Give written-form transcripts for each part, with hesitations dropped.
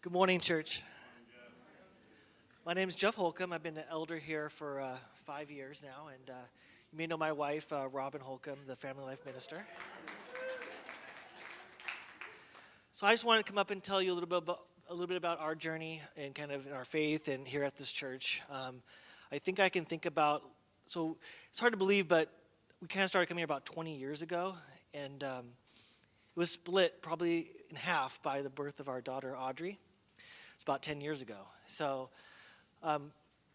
Good morning, church. My name is Jeff Holcomb. I've been an elder here for 5 years now, and you may know my wife, Robin Holcomb, the family life minister. So I just wanted to come up and tell you a little bit about our journey and kind of our faith and here at this church. I think I can think about, so it's hard to believe, but we kind of started coming here about 20 years ago, and it was split probably in half by the birth of our daughter, Audrey. It's about 10 years ago. So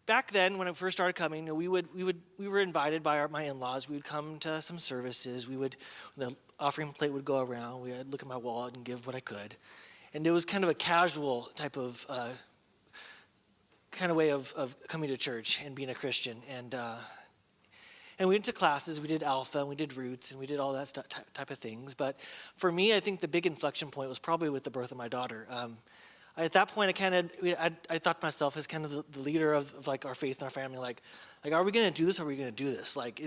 back then, when I first started coming, we were invited by my in-laws. We would come to some services. When the offering plate would go around, I'd look at my wallet and give what I could. And it was kind of a casual type of kind of way of coming to church and being a Christian. And we went to classes. We did Alpha, and we did Roots, and we did all that type of things. But for me, I think the big inflection point was probably with the birth of my daughter. At that point, I thought to myself as kind of the leader of like our faith in our family, like are we going to do this or are we going to do this? Like,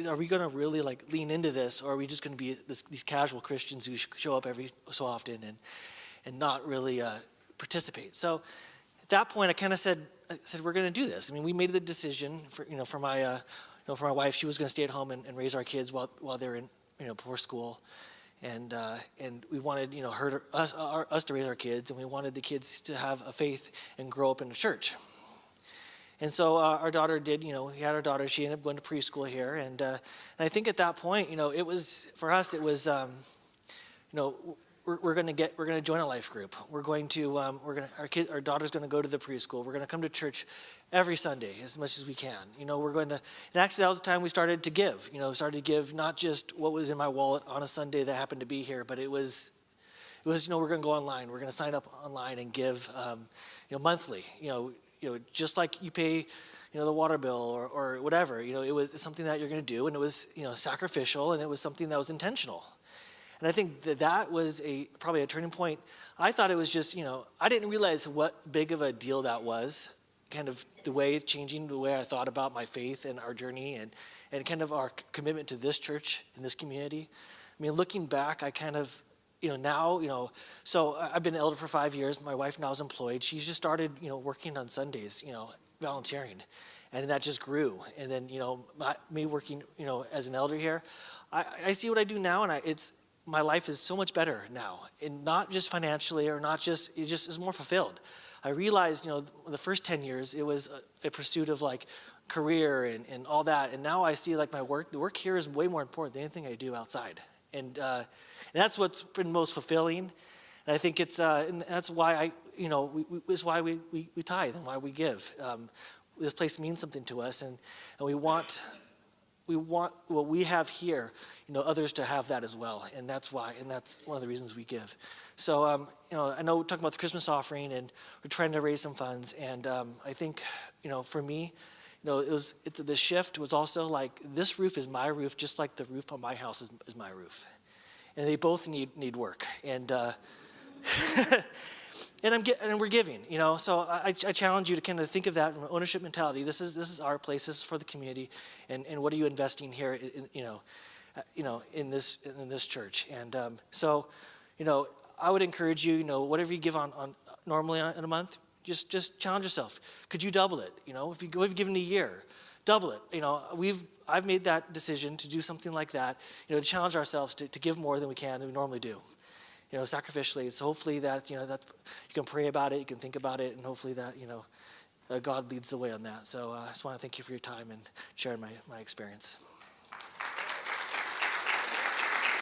are we going to really like lean into this, or are we just going to be these casual Christians who show up every so often and not really participate? So at that point, I kind of said we're going to do this. I mean, we made the decision for my wife. She was going to stay at home and raise our kids while they're in before school. And we wanted us to raise our kids, and we wanted the kids to have a faith and grow up in the church. And so our daughter did. We had our daughter. She ended up going to preschool here, and I think at that point, it was for us. It was we're going to join a life group. Our daughter's going to go to the preschool. We're going to come to church every Sunday as much as we can. We're going to, and actually that was the time we started to give. Started to give not just what was in my wallet on a Sunday that happened to be here, but it was we're going to go online. We're going to sign up online and give, monthly. Just like you pay, the water bill or whatever. It was something that you're going to do, and it was sacrificial, and it was something that was intentional. And I think that was probably a turning point. I thought it was just, I didn't realize what big of a deal that was, kind of changing the way I thought about my faith and our journey and kind of our commitment to this church and this community. I mean, looking back, I kind of, now, so I've been an elder for 5 years. My wife now is employed. She's just started, working on Sundays, volunteering. And that just grew. And then, me working, as an elder here, I see what I do now, and my life is so much better now, and not just financially or not just, it just is more fulfilled. I realized, the first 10 years, it was a pursuit of like career and all that. And now I see like the work here is way more important than anything I do outside. And that's what's been most fulfilling. And I think and that's why it's why we tithe and why we give. This place means something to us, and we want what we have here, others to have that as well. And that's why, and that's one of the reasons we give. So, I know we're talking about the Christmas offering, and we're trying to raise some funds. And I think, for me, the shift was also like, this roof is my roof, just like the roof on my house is my roof. And they both need work. And and we're giving, So I challenge you to kind of think of that from an ownership mentality. This is our place. This is for the community, and what are you investing here, in this church? And so, I would encourage you, whatever you give on normally in a month, just challenge yourself. Could you double it? If you've given a year, double it. I've made that decision to do something like that. To challenge ourselves to give more than we normally do. Sacrificially. So hopefully that, that you can pray about it, you can think about it, and hopefully that, God leads the way on that. So I just want to thank you for your time and sharing my experience.